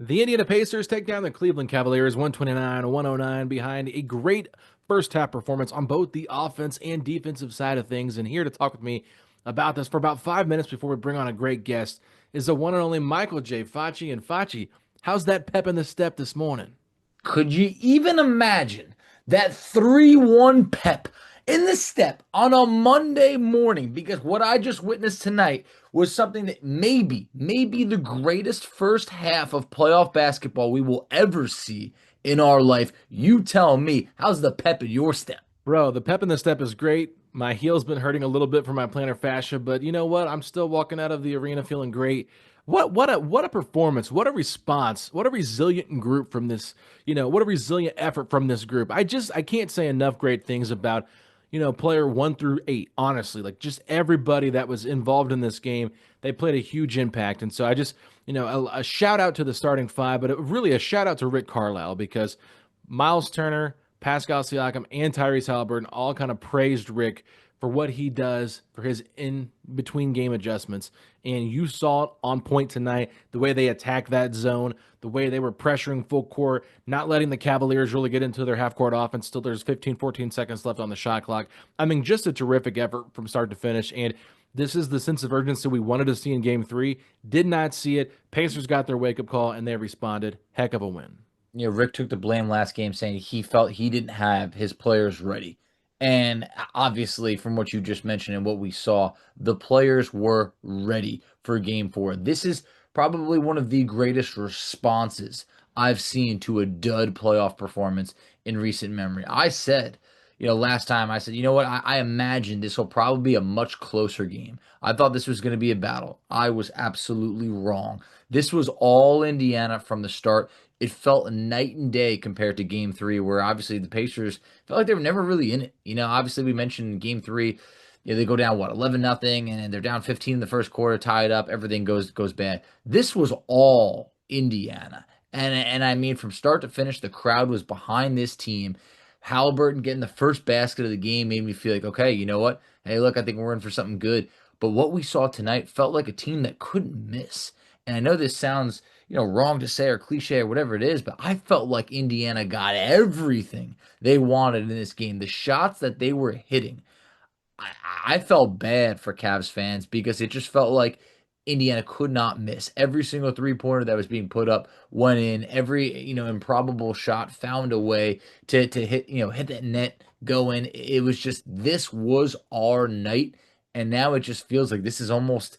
The Indiana Pacers take down the Cleveland Cavaliers 129-109 behind a great first half performance on both the offense and defensive side of things. And here to talk with me about this for about 5 minutes before we bring on a great guest is the one and only Michael J. Facci. And Facci, how's that pep in the step this morning? Could you even imagine that 3-1 pep in the step on a Monday morning? Because what I just witnessed tonight was something that maybe the greatest first half of playoff basketball we will ever see in our life. You tell me, how's the pep in your step? Bro, the pep in the step is great. My heel's been hurting a little bit from my plantar fascia, but you know what? I'm still walking out of the arena feeling great. What a performance. What a response. What a resilient group from this, what a resilient effort from this group. I can't say enough great things about, player 1 through 8, honestly. Like just everybody that was involved in this game, they played a huge impact. And so I just, a shout out to the starting five, but really a shout out to Rick Carlisle because Miles Turner, Pascal Siakam, and Tyrese Haliburton all kind of praised Rick for what he does for his in between game adjustments. And you saw it on point tonight, the way they attacked that zone, the way they were pressuring full court, not letting the Cavaliers really get into their half court offense. Still, there's 15, 14 seconds left on the shot clock. I mean, just a terrific effort from start to finish. And this is the sense of urgency we wanted to see in game three. Did not see it. Pacers got their wake up call and they responded. Heck of a win. Rick took the blame last game, saying he felt he didn't have his players ready. And obviously, from what you just mentioned and what we saw, the players were ready for game four. This is probably one of the greatest responses I've seen to a dud playoff performance in recent memory. I said, last time I said, you know what? I imagine this will probably be a much closer game. I thought this was going to be a battle. I was absolutely wrong. This was all Indiana from the start. It felt a night and day compared to game three, where obviously the Pacers felt like they were never really in it. Obviously we mentioned game three, they go down 11-0, and they're down 15 in the first quarter, tied up, everything goes bad. This was all Indiana. And I mean, from start to finish, the crowd was behind this team. Haliburton getting the first basket of the game made me feel like, okay, you know what? Hey, look, I think we're in for something good. But what we saw tonight felt like a team that couldn't miss. And I know this sounds, wrong to say or cliche or whatever it is, but I felt like Indiana got everything they wanted in this game. The shots that they were hitting, I, I felt bad for Cavs fans because it just felt like Indiana could not miss. Every single three-pointer that was being put up went in. Every, improbable shot found a way to hit, hit that net, go in. It was just, this was our night. And now it just feels like this is almost,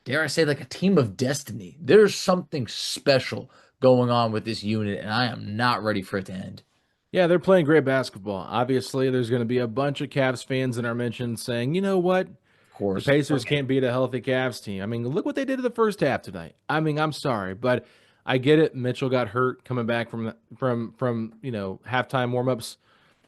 dare I say, like a team of destiny. There's something special going on with this unit, and I am not ready for it to end. Yeah, they're playing great basketball. Obviously, there's going to be a bunch of Cavs fans in our mentions saying, you know what? Of The course. Pacers can't beat a healthy Cavs team. I mean, look what they did in the first half tonight. I mean, I'm sorry, but I get it. Mitchell got hurt coming back from halftime warmups.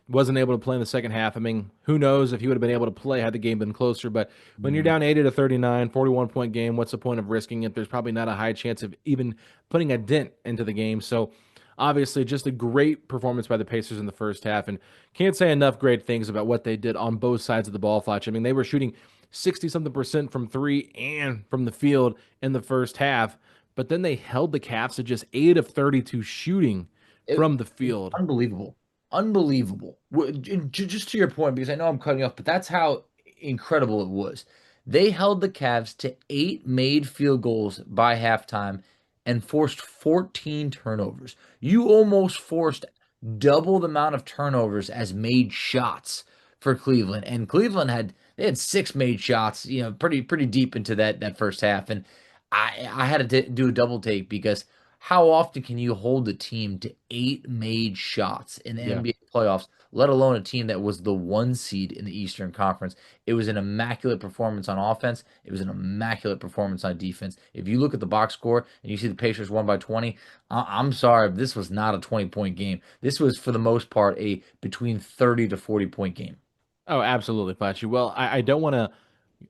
Wasn't able to play in the second half. I mean, who knows if he would have been able to play had the game been closer. But when you're Mm, down 80 to 39, 41-point game, what's the point of risking it? There's probably not a high chance of even putting a dent into the game. So obviously, just a great performance by the Pacers in the first half, and can't say enough great things about what they did on both sides of the ball. Fletch. I mean, they were shooting 60 something percent from three and from the field in the first half, but then they held the Cavs to just 8 of 32 shooting it, from the field. Unbelievable. Unbelievable. Just to your point, because I know I'm cutting you off, but that's how incredible it was. They held the Cavs to 8 made field goals by halftime and forced 14 turnovers. You almost forced double the amount of turnovers as made shots for Cleveland. And Cleveland had 6 made shots, pretty deep into that first half. And I had to do a double take because how often can you hold a team to 8 made shots in the Yeah. NBA playoffs, let alone a team that was the 1 seed in the Eastern Conference? It was an immaculate performance on offense. It was an immaculate performance on defense. If you look at the box score and you see the Pacers won by 20, I'm sorry, this was not a 20-point game. This was, for the most part, a between 30 to 40-point game. Oh, absolutely, Pachi. Well, I don't want to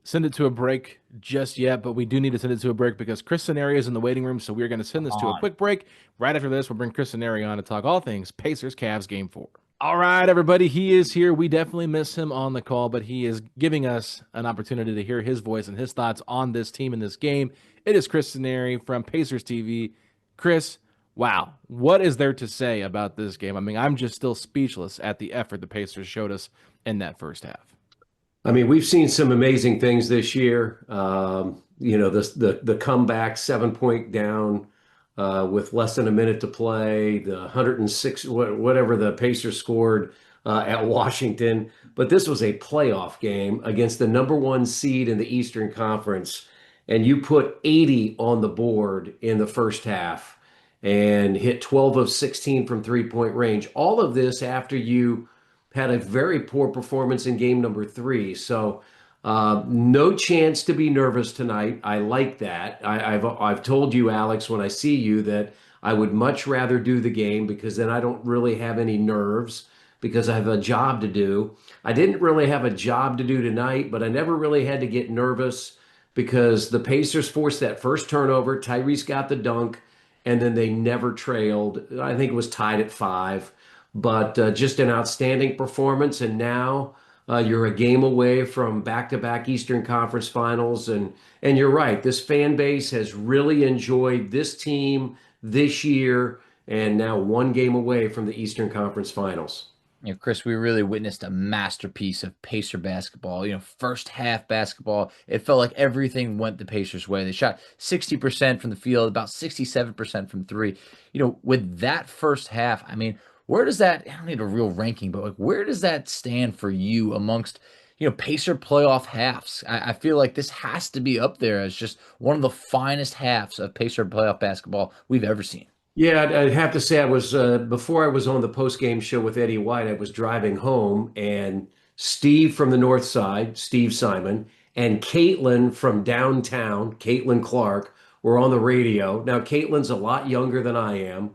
send it to a break just yet, but we do need to send it to a break because Chris Denari is in the waiting room. So we're going to send Come this to a on. quick break. Right after this, we'll bring Chris Denari on to talk all things Pacers Cavs game four. All right, everybody, he is here. We definitely miss him on the call, but he is giving us an opportunity to hear his voice and his thoughts on this team and this game. It is Chris Denari from Pacers TV. Chris, Wow. What is there to say about this game? I mean, I'm just still speechless at the effort the Pacers showed us in that first half. I mean, we've seen some amazing things this year. The comeback 7 point down with less than a minute to play, the 106, whatever the Pacers scored at Washington. But this was a playoff game against the number one seed in the Eastern Conference. And you put 80 on the board in the first half and hit 12 of 16 from 3 point range. All of this after you had a very poor performance in game number three. So no chance to be nervous tonight. I like that. I've told you, Alex, when I see you that I would much rather do the game because then I don't really have any nerves because I have a job to do. I didn't really have a job to do tonight, but I never really had to get nervous because the Pacers forced that first turnover. Tyrese got the dunk, and then they never trailed. I think it was tied at 5, but just an outstanding performance. And now you're a game away from back-to-back Eastern Conference Finals, and you're right. This fan base has really enjoyed this team this year, and now one game away from the Eastern Conference Finals. Chris, we really witnessed a masterpiece of Pacer basketball. First half basketball, it felt like everything went the Pacers' way. They shot 60% from the field, about 67% from three. With that first half, I mean, where does that, I don't need a real ranking, but like, where does that stand for you amongst, Pacer playoff halves? I feel like this has to be up there as just one of the finest halves of Pacer playoff basketball we've ever seen. Yeah, I'd have to say I was before I was on the post-game show with Eddie White, I was driving home and Steve from the North Side, Steve Simon, and Caitlin from downtown, Caitlin Clark, were on the radio. Now, Caitlin's a lot younger than I am.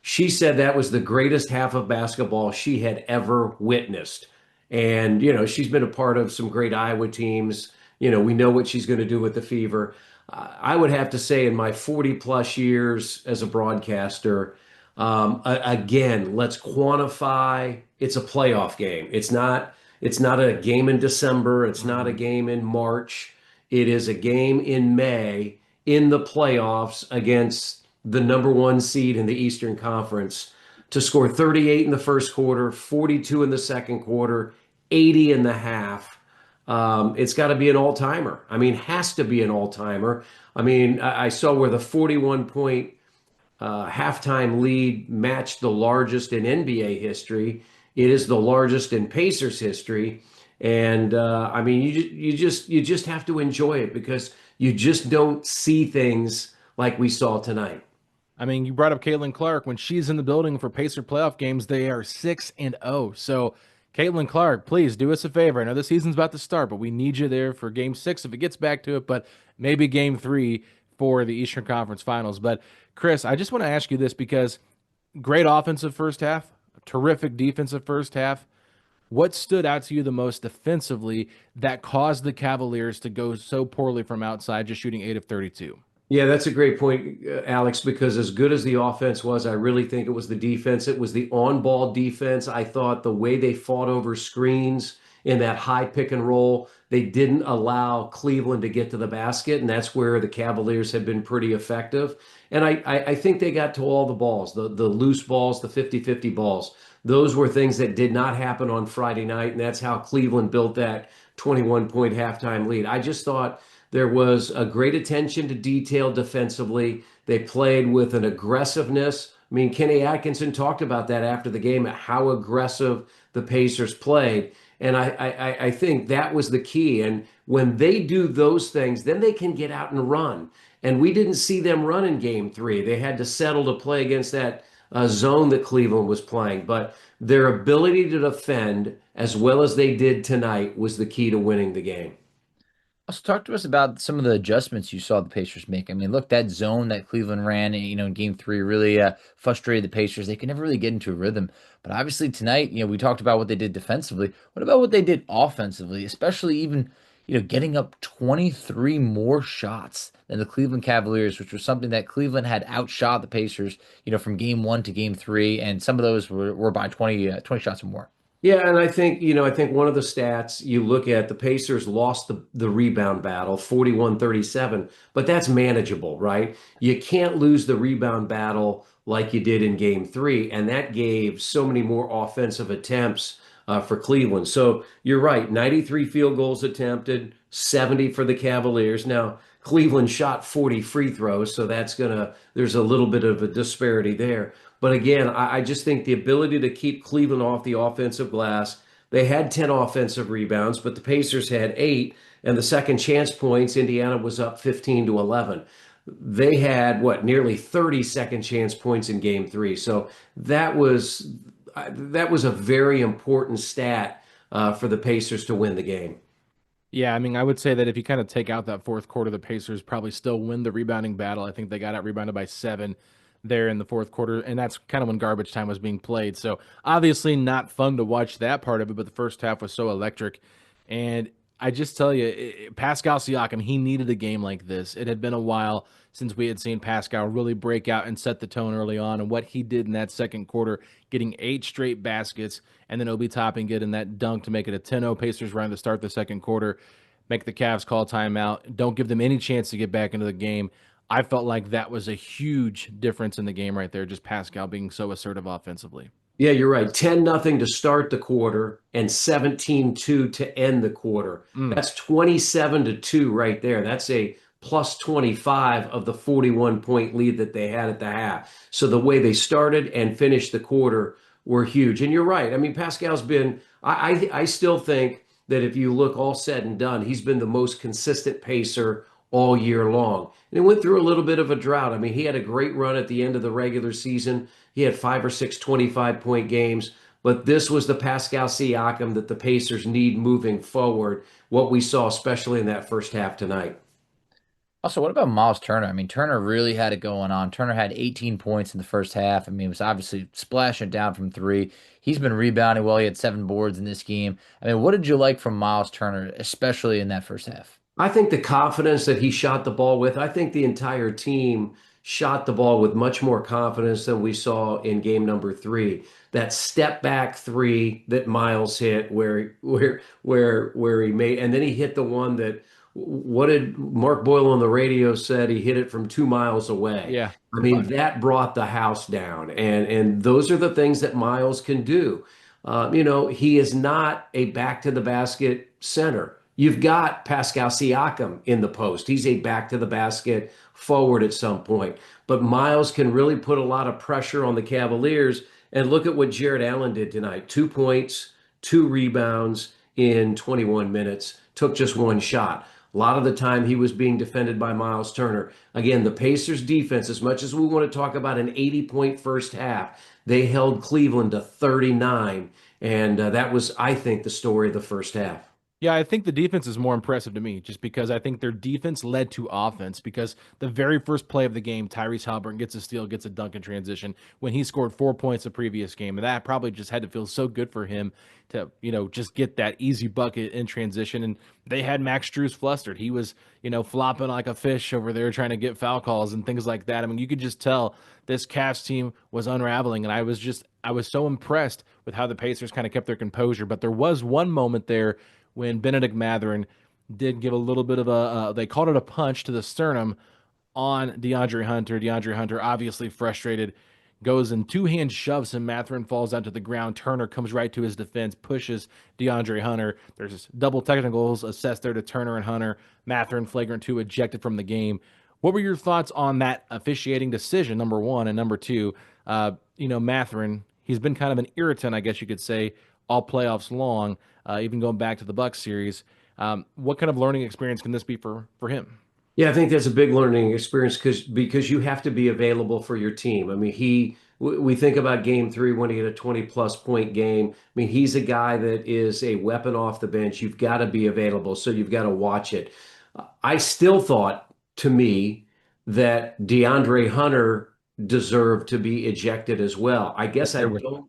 She said that was the greatest half of basketball she had ever witnessed. And, she's been a part of some great Iowa teams. We know what she's going to do with the Fever. I would have to say, in my 40 plus years as a broadcaster, again, let's quantify. It's a playoff game. It's not a game in December. It's not a game in March. It is a game in May in the playoffs against the number one seed in the Eastern Conference to score 38 in the first quarter, 42 in the second quarter, 80 in the half. It's got to be an all-timer. I mean, has to be an all-timer. I mean, I saw where the 41-point halftime lead matched the largest in NBA history. It is the largest in Pacers history. And I mean, you just have to enjoy it because you just don't see things like we saw tonight. I mean, you brought up Caitlin Clark. When she's in the building for Pacer playoff games, they are 6-0. So, Caitlin Clark, please do us a favor. I know the season's about to start, but we need you there for game 6 if it gets back to it, but maybe game 3 for the Eastern Conference Finals. But, Chris, I just want to ask you this because great offensive first half, terrific defensive first half. What stood out to you the most defensively that caused the Cavaliers to go so poorly from outside, just shooting 8 of 32? Yeah, that's a great point, Alex, because as good as the offense was, I really think it was the defense. It was the on-ball defense. I thought the way they fought over screens in that high pick and roll, they didn't allow Cleveland to get to the basket, and that's where the Cavaliers have been pretty effective. And I think they got to all the balls, the loose balls, the 50-50 balls. Those were things that did not happen on Friday night, and that's how Cleveland built that 21-point halftime lead. I just thought there was a great attention to detail defensively. They played with an aggressiveness. I mean, Kenny Atkinson talked about that after the game, how aggressive the Pacers played. And I think that was the key. And when they do those things, then they can get out and run. And we didn't see them run in game 3. They had to settle to play against that zone that Cleveland was playing. But their ability to defend as well as they did tonight was the key to winning the game. Also, talk to us about some of the adjustments you saw the Pacers make. I mean, look, that zone that Cleveland ran, in game 3 really frustrated the Pacers. They could never really get into a rhythm. But obviously tonight, we talked about what they did defensively. What about what they did offensively, especially even, getting up 23 more shots than the Cleveland Cavaliers, which was something that Cleveland had outshot the Pacers, from game 1 to game 3. And some of those were by 20 shots or more. Yeah, and I think one of the stats you look at, the Pacers lost the rebound battle 41-37, but that's manageable, right? You can't lose the rebound battle like you did in game three, and that gave so many more offensive attempts for Cleveland. So you're right, 93 field goals attempted, 70 for the Cavaliers. Now, Cleveland shot 40 free throws, so there's a little bit of a disparity there. But again, I just think the ability to keep Cleveland off the offensive glass, they had 10 offensive rebounds, but the Pacers had eight. And the second chance points, Indiana was up 15-11. They had what, nearly 30 second chance points in game three. So that was that was a very important stat for the Pacers to win the game. Yeah, I mean, I would say that if you kind of take out that fourth quarter, the Pacers probably still win the rebounding battle. I think they got out rebounded by 7 there in the fourth quarter, and that's kind of when garbage time was being played. So obviously not fun to watch that part of it, but the first half was so electric. And I just tell you, Pascal Siakam, he needed a game like this. It had been a while since we had seen Pascal really break out and set the tone early on, and what he did in that second quarter, getting 8 straight baskets, and then Obi Toppin getting that dunk to make it a 10-0 Pacers run to start the second quarter, make the Cavs call timeout, don't give them any chance to get back into the game. I felt like that was a huge difference in the game right there, just Pascal being so assertive offensively. Yeah, you're right. 10-0 to start the quarter and 17-2 to end the quarter. Mm. That's 27-2 right there. That's a plus 25 of the 41-point lead that they had at the half. So the way they started and finished the quarter were huge. And you're right. I mean, Pascal's been, I still think that if you look all said and done, he's been the most consistent pacer all year long. And he went through a little bit of a drought. I mean, he had a great run at the end of the regular season. He had 5 or 6 25-point games, but this was the Pascal Siakam that the Pacers need moving forward, what we saw, especially in that first half tonight. Also, what about Miles Turner? I mean, Turner really had it going on. Turner had 18 points in the first half. I mean, he was obviously splashing down from three. He's been rebounding well. He had 7 boards in this game. I mean, what did you like from Miles Turner, especially in that first half? I think the confidence that he shot the ball with, I think the entire team shot the ball with much more confidence than we saw in game number three. That step back three that Miles hit where he made, and then he hit the one that, what did Mark Boyle on the radio said, he hit it from 2 miles away. Yeah, I the mean, bucket. that brought the house down. And those are the things that Miles can do. He is not a back to the basket center. You've got Pascal Siakam in the post. He's a back to the basket forward at some point. But Miles can really put a lot of pressure on the Cavaliers. And look at what Jared Allen did tonight: 2 points, 2 rebounds in 21 minutes, took just one shot. A lot of the time he was being defended by Miles Turner. Again, the Pacers defense, as much as we want to talk about an 80-point first half, they held Cleveland to 39. And that was, I think, the story of the first half. Yeah, I think the defense is more impressive to me just because I think their defense led to offense because the very first play of the game, Tyrese Haliburton gets a steal, gets a dunk in transition when he scored 4 points the previous game. And that probably just had to feel so good for him to, just get that easy bucket in transition. And they had Max Strus flustered. He was, flopping like a fish over there trying to get foul calls and things like that. I mean, you could just tell this Cavs team was unraveling. And I was so impressed with how the Pacers kind of kept their composure. But there was one moment there when Benedict Mathurin did give a little bit of they called it a punch to the sternum on DeAndre Hunter. DeAndre Hunter, obviously frustrated, goes and two-hand shoves him. Mathurin falls down to the ground. Turner comes right to his defense, pushes DeAndre Hunter. There's double technicals assessed there to Turner and Hunter. Mathurin, flagrant two, ejected from the game. What were your thoughts on that officiating decision, number one? And number two, Mathurin, he's been kind of an irritant, I guess you could say, all playoffs long, even going back to the Bucks series. What kind of learning experience can this be for him? Yeah, I think that's a big learning experience because you have to be available for your team. I mean, we think about game three when he had a 20-plus point game. I mean, he's a guy that is a weapon off the bench. You've got to be available, so you've got to watch it. I still thought, to me, that DeAndre Hunter deserved to be ejected as well. I guess I There with don't,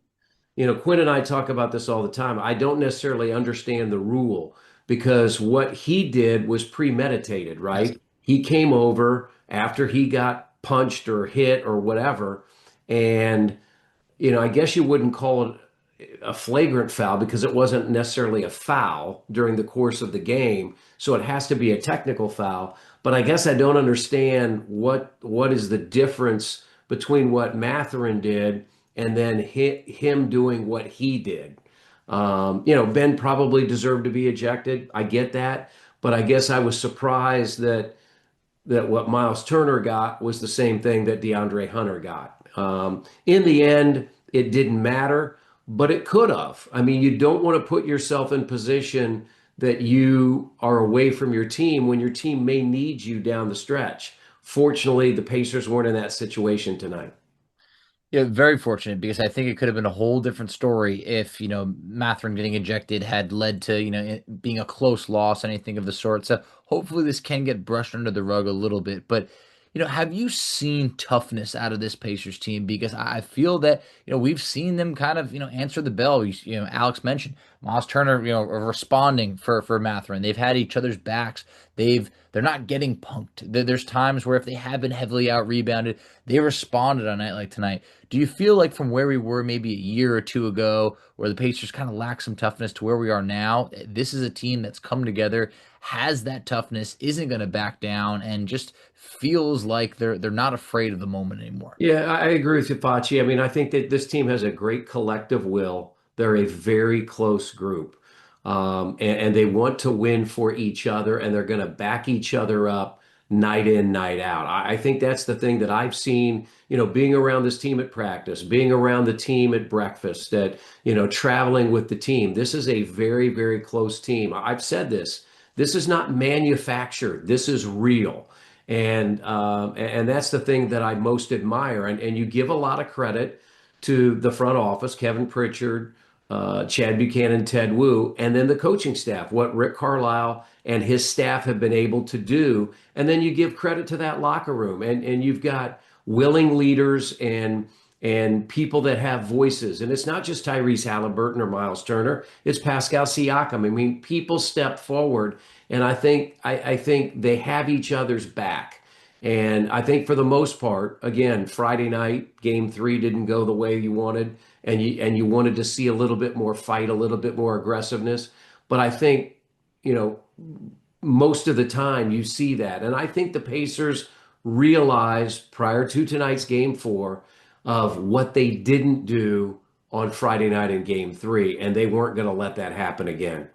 Quinn and I talk about this all the time. I don't necessarily understand the rule because what he did was premeditated, yes. right? He came over after he got punched or hit or whatever. And, I guess you wouldn't call it, a flagrant foul because it wasn't necessarily a foul during the course of the game. So it has to be a technical foul. But I guess I don't understand what is the difference between what Matherin did and then him doing what he did. Ben probably deserved to be ejected. I get that, but I guess I was surprised that what Miles Turner got was the same thing that DeAndre Hunter got. In the end, it didn't matter, but it could have. I mean, you don't want to put yourself in position that you are away from your team when your team may need you down the stretch. Fortunately, the Pacers weren't in that situation tonight. Yeah, very fortunate because I think it could have been a whole different story if, Matherin getting ejected had led to, it being a close loss, anything of the sort. So hopefully this can get brushed under the rug a little bit. But, have you seen toughness out of this Pacers team? Because I feel that, we've seen them kind of, answer the bell. Alex mentioned Miles Turner, responding for Matherin. They've had each other's backs. They're not getting punked. There's times where if they have been heavily out rebounded, they responded on a night like tonight. Do you feel like from where we were maybe a year or two ago, where the Pacers kind of lack some toughness to where we are now, this is a team that's come together, has that toughness, isn't going to back down, and just feels like they're not afraid of the moment anymore? Yeah, I agree with you, Facci. I mean, I think that this team has a great collective will. They're a very close group. And they want to win for each other, and they're going to back each other up night in, night out. I think that's the thing that I've seen, being around this team at practice, being around the team at breakfast, that, traveling with the team. This is a very, very close team. I've said this. This is not manufactured. This is real. And that's the thing that I most admire. And you give a lot of credit to the front office, Kevin Pritchard, Chad Buchanan, Ted Wu, and then the coaching staff, what Rick Carlisle and his staff have been able to do. And then you give credit to that locker room. And you've got willing leaders and people that have voices. And it's not just Tyrese Haliburton or Miles Turner, it's Pascal Siakam. I mean, people step forward, and I think they have each other's back. And I think for the most part, again, Friday night, game three didn't go the way you wanted, and you wanted to see a little bit more fight, a little bit more aggressiveness. But I think, you know, most of the time you see that. And I think the Pacers realized prior to tonight's game four of what they didn't do on Friday night in game three, and they weren't going to let that happen again.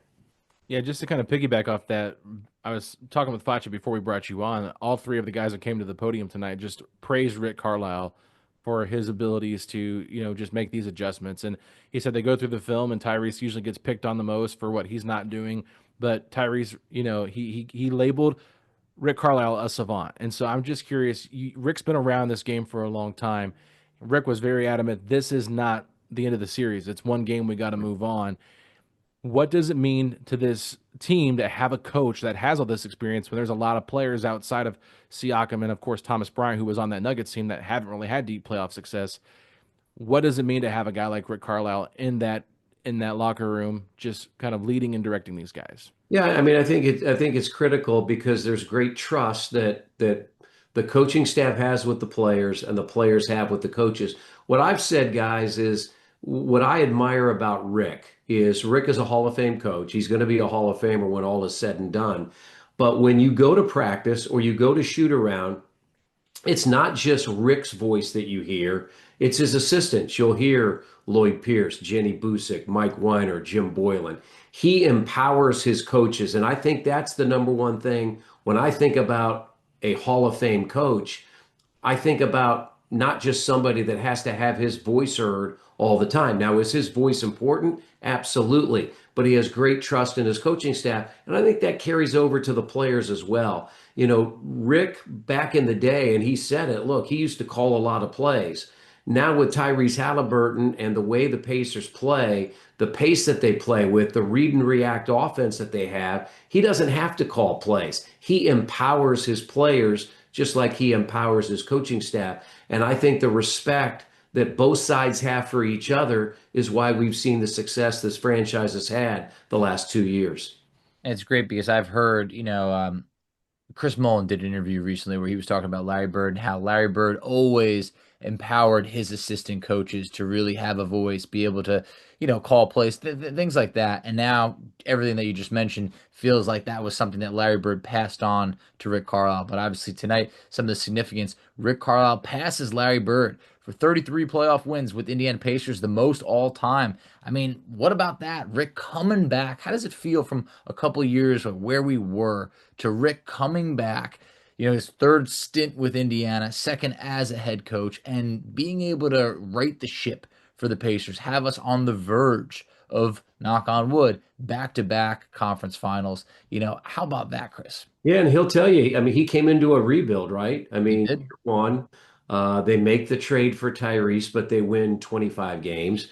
Yeah, just to kind of piggyback off that, I was talking with Facci before we brought you on. All three of the guys that came to the podium tonight just praised Rick Carlisle for his abilities to, just make these adjustments. And he said they go through the film, and Tyrese usually gets picked on the most for what he's not doing. But Tyrese, he labeled Rick Carlisle a savant. And so I'm just curious. Rick's been around this game for a long time. Rick was very adamant. This is not the end of the series. It's one game. We got to move on. What does it mean to this team to have a coach that has all this experience when there's a lot of players outside of Siakam and, of course, Thomas Bryant, who was on that Nuggets team that haven't really had deep playoff success? What does it mean to have a guy like Rick Carlisle in that locker room, just kind of leading and directing these guys? Yeah, I mean, I think it's critical because there's great trust that the coaching staff has with the players and the players have with the coaches. What I've said, guys, is what I admire about Rick is a Hall of Fame coach. He's going to be a Hall of Famer when all is said and done. But when you go to practice or you go to shoot around, it's not just Rick's voice that you hear, it's his assistants. You'll hear Lloyd Pierce, Jenny Busick, Mike Weiner, Jim Boylan. He empowers his coaches. And I think that's the number one thing when I think about a Hall of Fame coach. I think about not just somebody that has to have his voice heard all the time. Now, is his voice important? Absolutely. But he has great trust in his coaching staff. And I think that carries over to the players as well. Rick back in the day, and he said it, look, he used to call a lot of plays. Now with Tyrese Haliburton and the way the Pacers play, the pace that they play with, the read and react offense that they have, he doesn't have to call plays. He empowers his players just like he empowers his coaching staff. And I think the respect that both sides have for each other is why we've seen the success this franchise has had the last 2 years. And it's great because I've heard, Chris Mullen did an interview recently where he was talking about Larry Bird and how Larry Bird always empowered his assistant coaches to really have a voice, be able to, call plays, things like that. And now everything that you just mentioned feels like that was something that Larry Bird passed on to Rick Carlisle. But obviously tonight, some of the significance, Rick Carlisle passes Larry Bird for 33 playoff wins with Indiana Pacers, the most all time. I mean, what about that? Rick coming back. How does it feel from a couple of years of where we were to Rick coming back? His third stint with Indiana, second as a head coach, and being able to right the ship for the Pacers, have us on the verge of, knock on wood, back-to-back conference finals. How about that, Chris? Yeah, and he'll tell you, I mean, he came into a rebuild, right? I He mean, did. year one, they make the trade for Tyrese, but they win 25 games.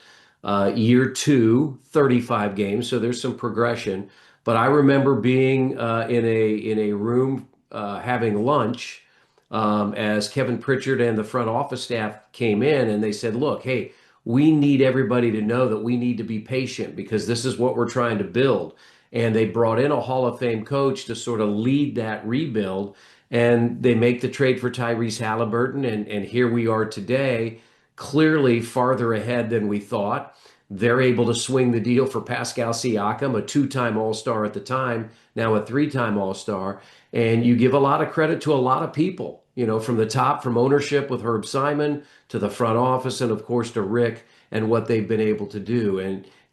Year two, 35 games. So there's some progression. But I remember being in a room having lunch as Kevin Pritchard and the front office staff came in, and they said, "Look, hey, we need everybody to know that we need to be patient because this is what we're trying to build." And they brought in a Hall of Fame coach to sort of lead that rebuild. And they make the trade for Tyrese Haliburton. And here we are today, clearly farther ahead than we thought. They're able to swing the deal for Pascal Siakam, a two-time All-Star at the time, now a three-time All-Star. And you give a lot of credit to a lot of people, from the top, from ownership with Herb Simon to the front office, and of course to Rick and what they've been able to do.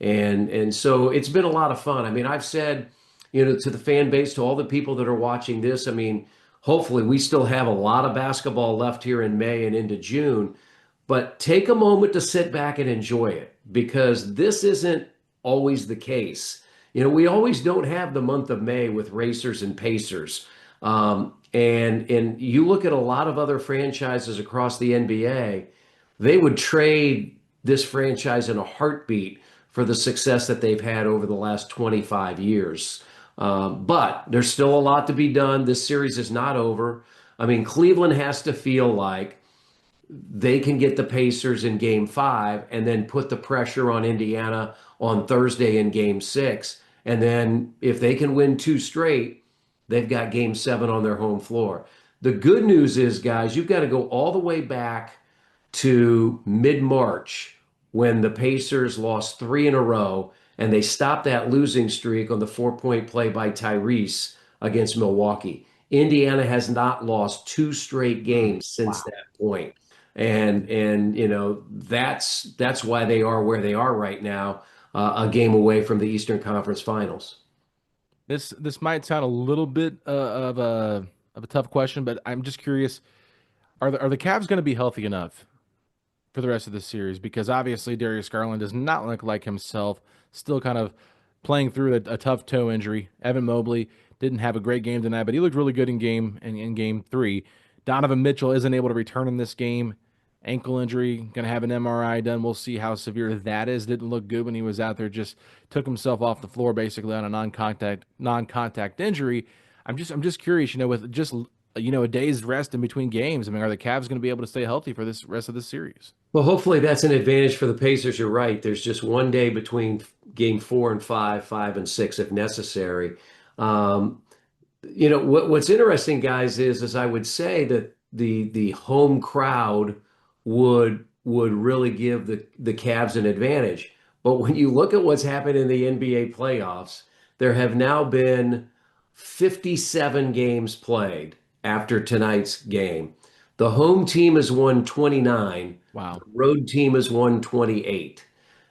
And so it's been a lot of fun. I mean, I've said, to the fan base, to all the people that are watching this, I mean, hopefully we still have a lot of basketball left here in May and into June, but take a moment to sit back and enjoy it because this isn't always the case. We always don't have the month of May with racers and pacers. And you look at a lot of other franchises across the NBA, they would trade this franchise in a heartbeat for the success that they've had over the last 25 years. But there's still a lot to be done. This series is not over. I mean, Cleveland has to feel like they can get the Pacers in game 5 and then put the pressure on Indiana on Thursday in game 6. And then if they can win 2 straight, they've got game 7 on their home floor. The good news is, guys, you've got to go all the way back to mid-March when the Pacers lost 3 in a row and they stopped that losing streak on the 4-point play by Tyrese against Milwaukee. Indiana has not lost 2 straight games since that point. And that's why they are where they are right now, a game away from the Eastern Conference Finals. This might sound a little bit of a tough question, but I'm just curious: are the Cavs going to be healthy enough for the rest of the series? Because obviously Darius Garland does not look like himself, still kind of playing through a tough toe injury. Evan Mobley didn't have a great game tonight, but he looked really good in game 3. Donovan Mitchell isn't able to return in this game. Ankle injury, going to have an MRI done. We'll see how severe that is. Didn't look good when he was out there. Just took himself off the floor basically on a non-contact injury. I'm just curious, with just a day's rest in between games. I mean, are the Cavs going to be able to stay healthy for this rest of the series? Well, hopefully that's an advantage for the Pacers. You're right. There's just one day between game 4 and 5, 5 and 6 if necessary. What's interesting, guys, is I would say that the home crowd would really give the Cavs an advantage. But when you look at what's happened in the NBA playoffs, there have now been 57 games played after tonight's game. The home team has won 29. Wow. The road team has won 28.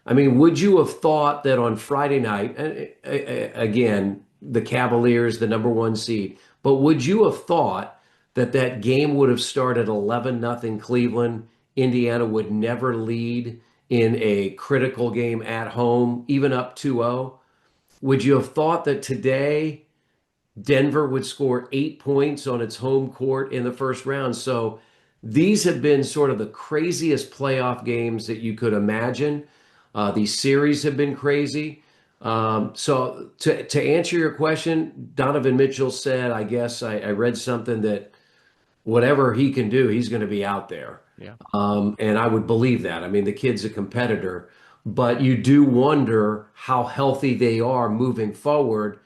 I mean, would you have thought that on Friday night, again, the Cavaliers, the number 1 seed, but would you have thought that game would have started 11-0 Cleveland? Indiana would never lead in a critical game at home, even up 2-0. Would you have thought that today Denver would score 8 points on its home court in the first round? So these have been sort of the craziest playoff games that you could imagine. These series have been crazy. So to answer your question, Donovan Mitchell said, I guess I read something that whatever he can do, he's going to be out there. Yeah. And I would believe that. I mean, the kid's a competitor, but you do wonder how healthy they are moving forward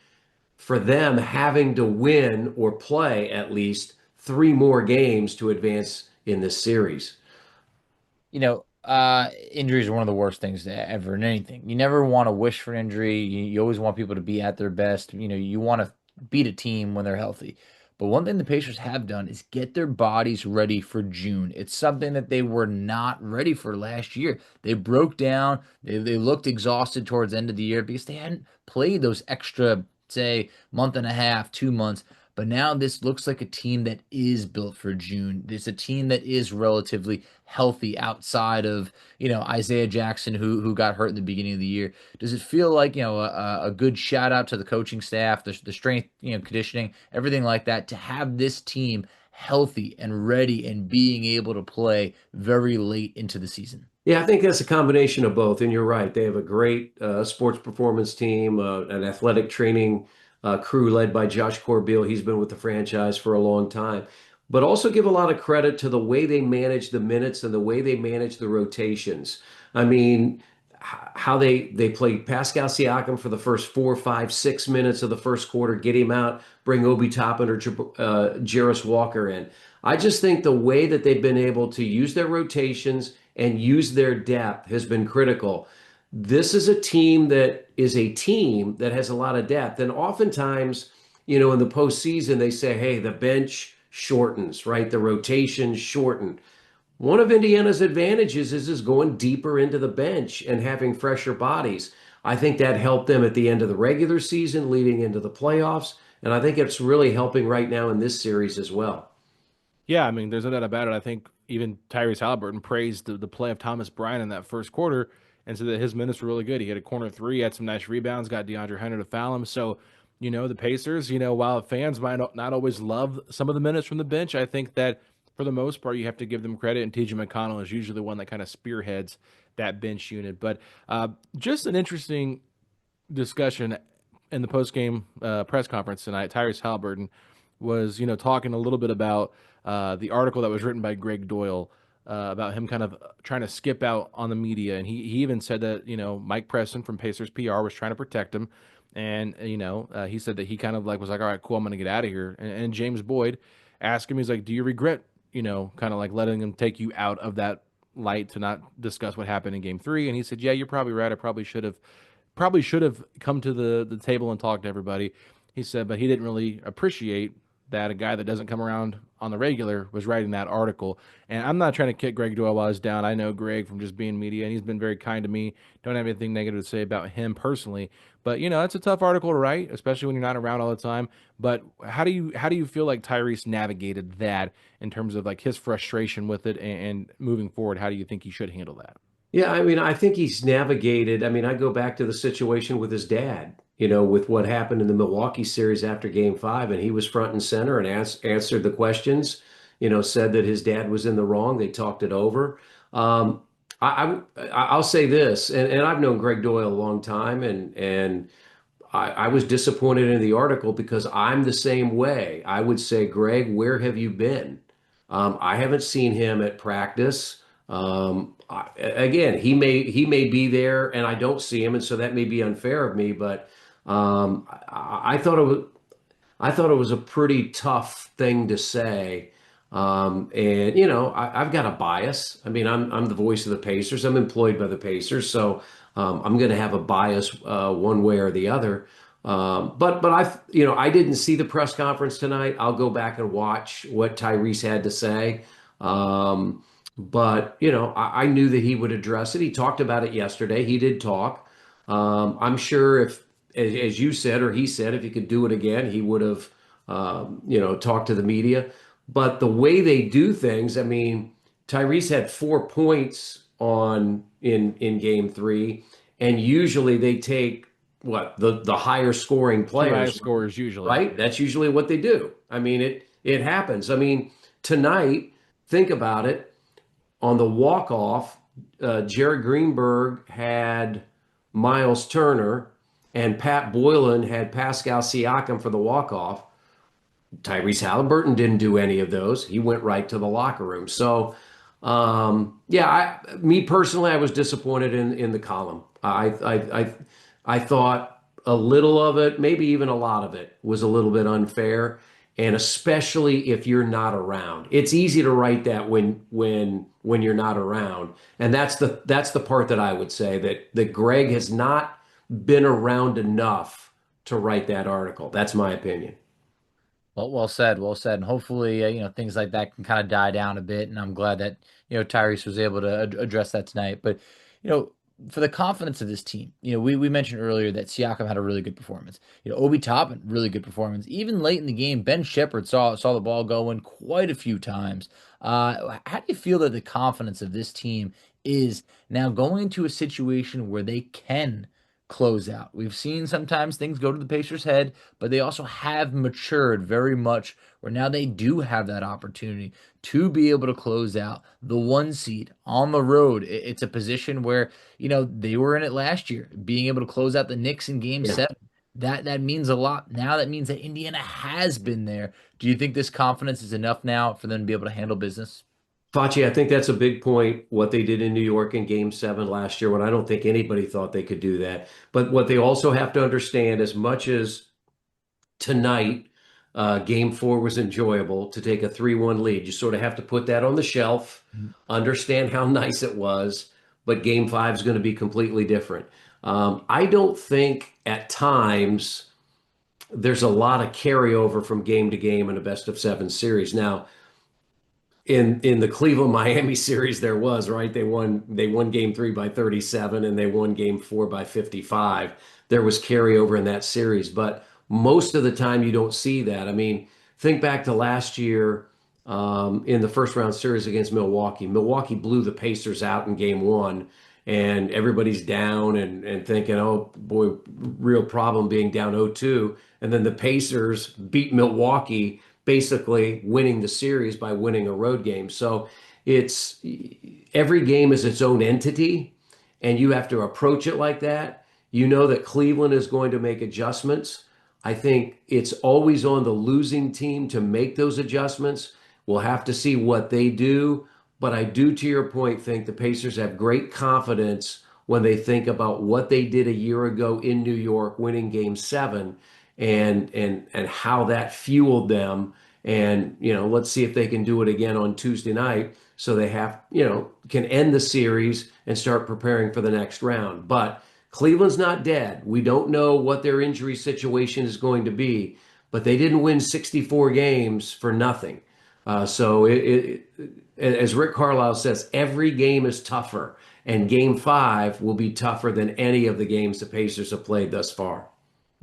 for them having to win or play at least 3 more games to advance in this series. Injuries are one of the worst things ever in anything. You never want to wish for an injury. You always want people to be at their best. You want to beat a team when they're healthy. But one thing the Pacers have done is get their bodies ready for June. It's something that they were not ready for last year. They broke down. They looked exhausted towards the end of the year because they hadn't played those extra, say, month and a half, 2 months. But now this looks like a team that is built for June. It's a team that is relatively healthy outside of, Isaiah Jackson, who got hurt in the beginning of the year. Does it feel like, a good shout out to the coaching staff, the strength, conditioning, everything like that, to have this team healthy and ready and being able to play very late into the season? Yeah, I think that's a combination of both. And you're right. They have a great sports performance team, an athletic training crew led by Josh Corbeil. He's been with the franchise for a long time. But also give a lot of credit to the way they manage the minutes and the way they manage the rotations. I mean, how they play Pascal Siakam for the first 4, 5, 6 minutes of the first quarter, get him out, bring Obi Toppin or Jarris Walker in. I just think the way that they've been able to use their rotations and use their depth has been critical. This is a team that has a lot of depth. And oftentimes, in the postseason, they say, hey, the bench shortens, right? The rotations shorten. One of Indiana's advantages is going deeper into the bench and having fresher bodies. I think that helped them at the end of the regular season, leading into the playoffs. And I think it's really helping right now in this series as well. Yeah, I mean, there's no doubt about it. I think even Tyrese Haliburton praised the play of Thomas Bryant in that first quarter and said that his minutes were really good. He had a corner three, had some nice rebounds, got DeAndre Hunter to foul him. So, the Pacers, while fans might not always love some of the minutes from the bench, I think that for the most part, you have to give them credit. And TJ McConnell is usually the one that kind of spearheads that bench unit. But just an interesting discussion in the post-game press conference tonight. Tyrese Haliburton was, talking a little bit about the article that was written by Greg Doyle about him kind of trying to skip out on the media. And he even said that, Mike Preston from Pacers PR was trying to protect him. And, he said that he kind of was like, all right, cool, I'm going to get out of here. And James Boyd asked him, he's like, do you regret, kind of like letting him take you out of that light to not discuss what happened in game three? And he said, yeah, you're probably right. I probably should have come to the table and talked to everybody. He said, but he didn't really appreciate that a guy that doesn't come around on the regular was writing that article. And I'm not trying to kick Greg Doyle while he's down. I know Greg from just being media, and he's been very kind to me. Don't have anything negative to say about him personally. But it's a tough article to write, especially when you're not around all the time. But how do you feel like Tyrese navigated that in terms of like his frustration with it and moving forward? How do you think he should handle that? Yeah, I mean, I think he's navigated. I mean, I go back to the situation with his dad, with what happened in the Milwaukee series after game 5, and he was front and center and answered the questions, said that his dad was in the wrong. They talked it over. I'll say this, and I've known Greg Doyle a long time, and I was disappointed in the article because I'm the same way. I would say, Greg, where have you been? I haven't seen him at practice. Again, he may be there and I don't see him, and so that may be unfair of me. But I thought it was a pretty tough thing to say. And I've got a bias. I mean, I'm the voice of the Pacers. I'm employed by the Pacers, so I'm going to have a bias one way or the other. But I didn't see the press conference tonight. I'll go back and watch what Tyrese had to say. But I knew that he would address it. He talked about it yesterday. He did talk. I'm sure if, as you said, or he said, if he could do it again, he would have, talked to the media. But the way they do things, I mean, Tyrese had 4 points in game 3, and usually they take the higher scoring Two highest players, scorers usually. right? That's usually what they do. I mean, it happens. I mean, tonight, think about it. On the walk-off, Jared Greenberg had Miles Turner, and Pat Boylan had Pascal Siakam for the walk-off. Tyrese Haliburton didn't do any of those. He went right to the locker room. So, me personally, I was disappointed in the column. I thought a little of it, maybe even a lot of it, was a little bit unfair. and especially if you're not around. It's easy to write that when you're not around. And that's the part that I would say that Greg has not been around enough to write that article. That's my opinion. Well said, well said. And hopefully, things like that can kind of die down a bit. And I'm glad that, Tyrese was able to address that tonight. But, you know, for the confidence of this team, we mentioned earlier that Siakam had a really good performance. Obi Toppin, really good performance. Even late in the game, Ben Shepherd saw the ball going quite a few times. How do you feel that the confidence of this team is now going into a situation where they can close out? We've seen sometimes things go to the Pacers' head, but they also have matured very much where now they do have that opportunity to be able to close out the one seed on the road. It's a position where, they were in it last year, being able to close out the Knicks in game Yeah. 7. That means a lot. Now that means that Indiana has been there. Do you think this confidence is enough now for them to be able to handle business? Facci, I think that's a big point, what they did in New York in Game 7 last year, when I don't think anybody thought they could do that. But what they also have to understand, as much as tonight, Game 4 was enjoyable to take a 3-1 lead, you sort of have to put that on the shelf, understand how nice it was, but Game 5 is going to be completely different. I don't think at times there's a lot of carryover from game to game in a best of 7 series. Now, in the Cleveland Miami series there was, right? They won game 3 by 37 and they won game 4 by 55. There was carryover in that series, but most of the time you don't see that. I mean, think back to last year in the first round series against Milwaukee. Milwaukee blew the Pacers out in game 1, and everybody's down and thinking, oh boy, real problem being down 0-2. And then the Pacers beat Milwaukee, basically winning the series by winning a road game. So it's every game is its own entity, and you have to approach it like that. You know that Cleveland is going to make adjustments. I think it's always on the losing team to make those adjustments. We'll have to see what they do. But I do, to your point, think the Pacers have great confidence when they think about what they did a year ago in New York, winning game 7, and how that fueled them. And, let's see if they can do it again on Tuesday night, so they can end the series and start preparing for the next round. But Cleveland's not dead. We don't know what their injury situation is going to be, but they didn't win 64 games for nothing. So as Rick Carlisle says, every game is tougher, and game 5 will be tougher than any of the games the Pacers have played thus far.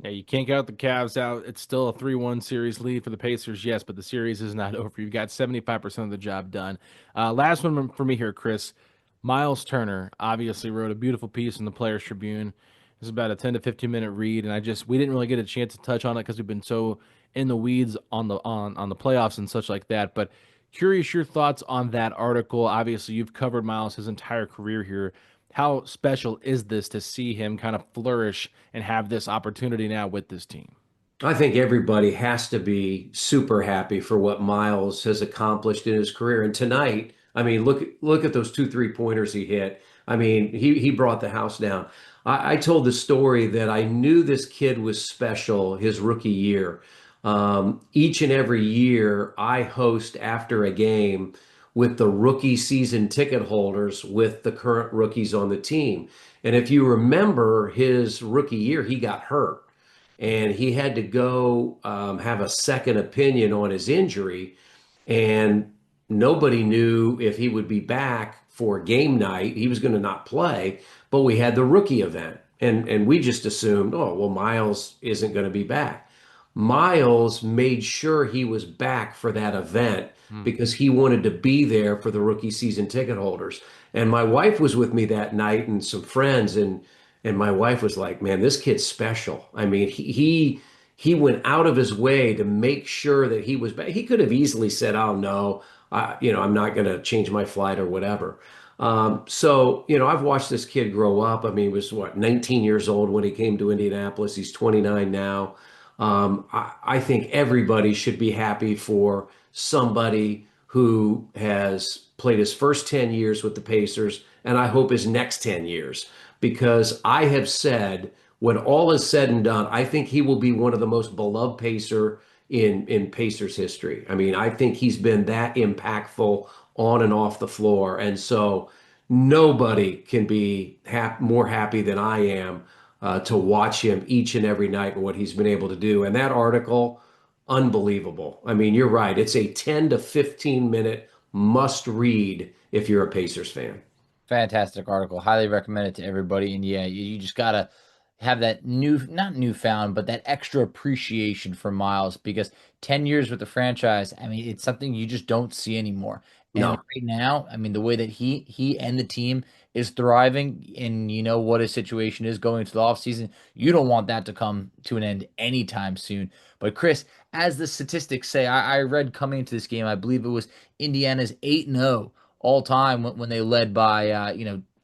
Yeah, you can't count the Cavs out. It's still a 3-1 series lead for the Pacers, yes, but the series is not over. You've got 75% of the job done. Last one for me here, Chris. Miles Turner obviously wrote a beautiful piece in the Players Tribune. This is about a 10 to 15 minute read, and we didn't really get a chance to touch on it because we've been so in the weeds on the playoffs and such like that. But curious your thoughts on that article. Obviously, you've covered Miles his entire career here. How special is this to see him kind of flourish and have this opportunity now with this team? I think everybody has to be super happy for what Miles has accomplished in his career. And tonight, I mean, look at those 2 3-pointers he hit. I mean, he brought the house down. I told the story that I knew this kid was special his rookie year. Each and every year, I host after a game with the rookie season ticket holders with the current rookies on the team. And if you remember his rookie year, he got hurt and he had to go have a second opinion on his injury. And nobody knew if he would be back for game night. He was going to not play, but we had the rookie event. And we just assumed, oh, well, Miles isn't going to be back. Miles made sure he was back for that event because he wanted to be there for the rookie season ticket holders. And my wife was with me that night and some friends, and my wife was like, "Man, this kid's special." I mean, he went out of his way to make sure that he was back. He could have easily said, "Oh no, I'm not going to change my flight or whatever." So, I've watched this kid grow up. I mean, he was 19 years old when he came to Indianapolis. He's 29 now. I think everybody should be happy for somebody who has played his first 10 years with the Pacers, and I hope his next 10 years, because I have said, when all is said and done, I think he will be one of the most beloved Pacer in Pacers history. I mean, I think he's been that impactful on and off the floor. And so nobody can be more happy than I am to watch him each and every night and what he's been able to do. And that article, unbelievable. I mean, you're right. It's a 10 to 15 minute must read if you're a Pacers fan. Fantastic article. Highly recommend it to everybody. And yeah, you just gotta have that not newfound, but that extra appreciation for Miles because 10 years with the franchise, I mean, it's something you just don't see anymore. And No. right now, I mean, the way that he and the team is thriving and you know what his situation is going into the offseason, you don't want that to come to an end anytime soon. But Chris, as the statistics say, I read coming into this game, I believe it was Indiana's 8-0 all time when they led by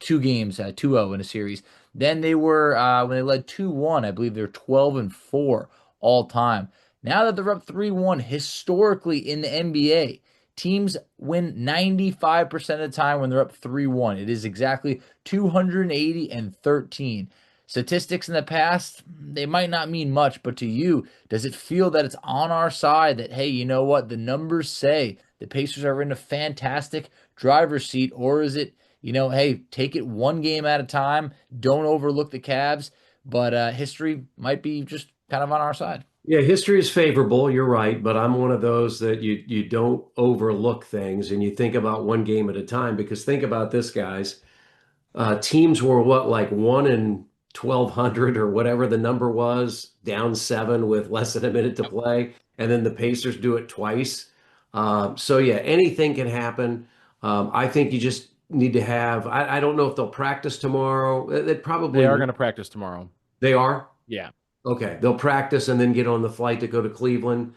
2 games, 2-0 in a series. Then they were when they led 2-1, I believe they're 12-4 all time. Now that they're up 3-1, historically in the NBA, teams win 95% of the time when they're up 3-1. It is exactly 280-13. Statistics in the past, they might not mean much, but to you, does it feel that it's on our side that, hey, you know what? The numbers say the Pacers are in a fantastic driver's seat, or is it, hey, take it one game at a time, don't overlook the Cavs, but history might be just kind of on our side. Yeah, history is favorable, you're right, but I'm one of those that you don't overlook things and you think about one game at a time because think about this, guys. Teams were what, like 1 in 1,200 or whatever the number was, down seven with less than a minute to play, and then the Pacers do it twice. So yeah, anything can happen. I think you just need to have. I don't know if they'll practice tomorrow. They They probably are going to practice tomorrow. they are. Yeah. Okay, they'll practice and then get on the flight to go to Cleveland,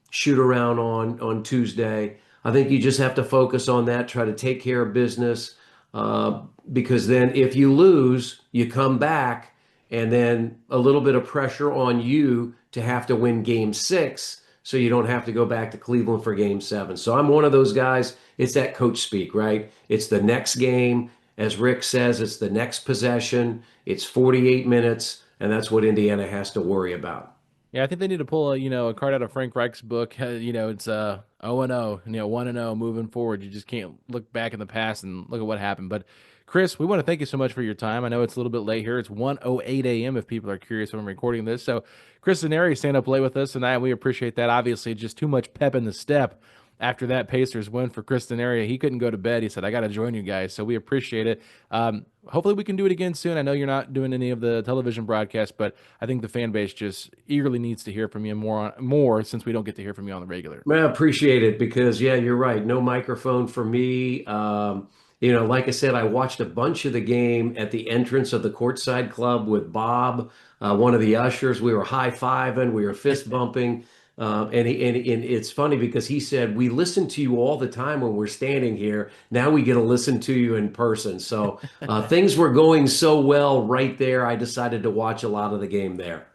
shoot around on Tuesday. I think you just have to focus on that, try to take care of business, because then if you lose, you come back, and then a little bit of pressure on you to have to win Game 6, so you don't have to go back to Cleveland for Game 7. So I'm one of those guys. It's that coach speak, right? It's the next game, as Rick says, it's the next possession. It's 48 minutes. And that's what Indiana has to worry about. Yeah, I think they need to pull a card out of Frank Reich's book. It's 0-0, 1-0 moving forward. You just can't look back in the past and look at what happened. But Chris, we want to thank you so much for your time. I know it's a little bit late here. It's 1:08 a.m. if people are curious when I'm recording this. So Chris Denari staying up late with us tonight, and we appreciate that. Obviously, just too much pep in the step after that Pacers win for Chris Denari. He couldn't go to bed. He said, I got to join you guys. So we appreciate it. Hopefully we can do it again soon. I know you're not doing any of the television broadcasts, but I think the fan base just eagerly needs to hear from you more since we don't get to hear from you on the regular. I appreciate it because, yeah, you're right. No microphone for me. Like I said, I watched a bunch of the game at the entrance of the Courtside Club with Bob, one of the ushers. We were high-fiving, we were fist bumping. And it's funny because he said, we listen to you all the time when we're standing here. Now we get to listen to you in person. So things were going so well right there. I decided to watch a lot of the game there.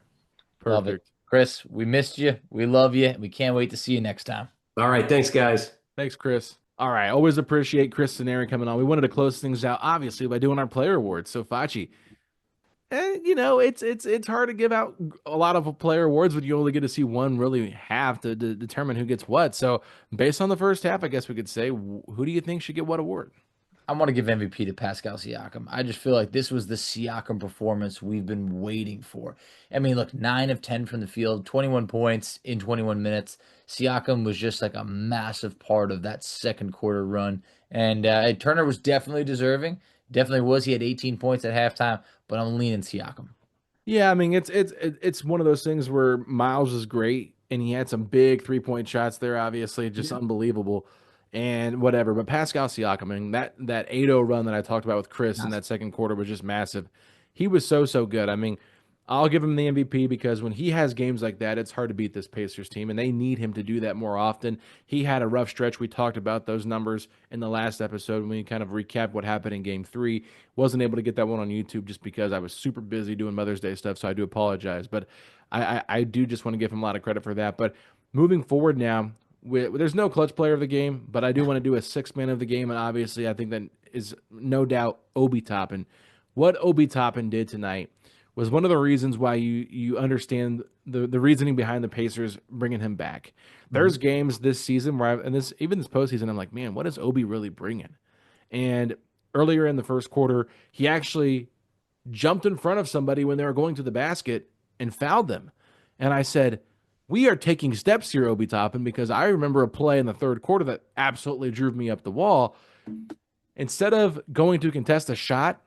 Love it. Perfect. Chris, we missed you. We love you. We can't wait to see you next time. All right. Thanks, guys. Thanks, Chris. All right. Always appreciate Chris Denari coming on. We wanted to close things out, obviously, by doing our player awards. So, Facci, it's hard to give out a lot of player awards when you only get to see one really half to determine who gets what. So, based on the first half, I guess we could say, who do you think should get what award? I want to give MVP to Pascal Siakam. I just feel like this was the Siakam performance we've been waiting for. I mean, look, 9 of 10 from the field, 21 points in 21 minutes. Siakam was just like a massive part of that second quarter run. And Turner was definitely deserving. Definitely was. He had 18 points at halftime, but I'm leaning Siakam. Yeah, I mean it's one of those things where Miles is great and he had some big 3-point shots there, obviously, just unbelievable and whatever. But Pascal Siakam, I mean that 8-0 run that I talked about with Chris in that second quarter was just massive. He was so good. I mean, I'll give him the MVP because when he has games like that, it's hard to beat this Pacers team, and they need him to do that more often. He had a rough stretch. We talked about those numbers in the last episode when we kind of recapped what happened in Game 3. Wasn't able to get that one on YouTube just because I was super busy doing Mother's Day stuff, so I do apologize. But I do just want to give him a lot of credit for that. But moving forward now, there's no clutch player of the game, but I do want to do a sixth man of the game, and obviously I think that is no doubt Obi Toppin. What Obi Toppin did tonight was one of the reasons why you understand the reasoning behind the Pacers bringing him back. Mhm. There's games this season where and this even this postseason, I'm like, man, what is Obi really bringing? And earlier in the first quarter, he actually jumped in front of somebody when they were going to the basket and fouled them. And I said, we are taking steps here, Obi Toppin, because I remember a play in the third quarter that absolutely drove me up the wall. Instead of going to contest a shot,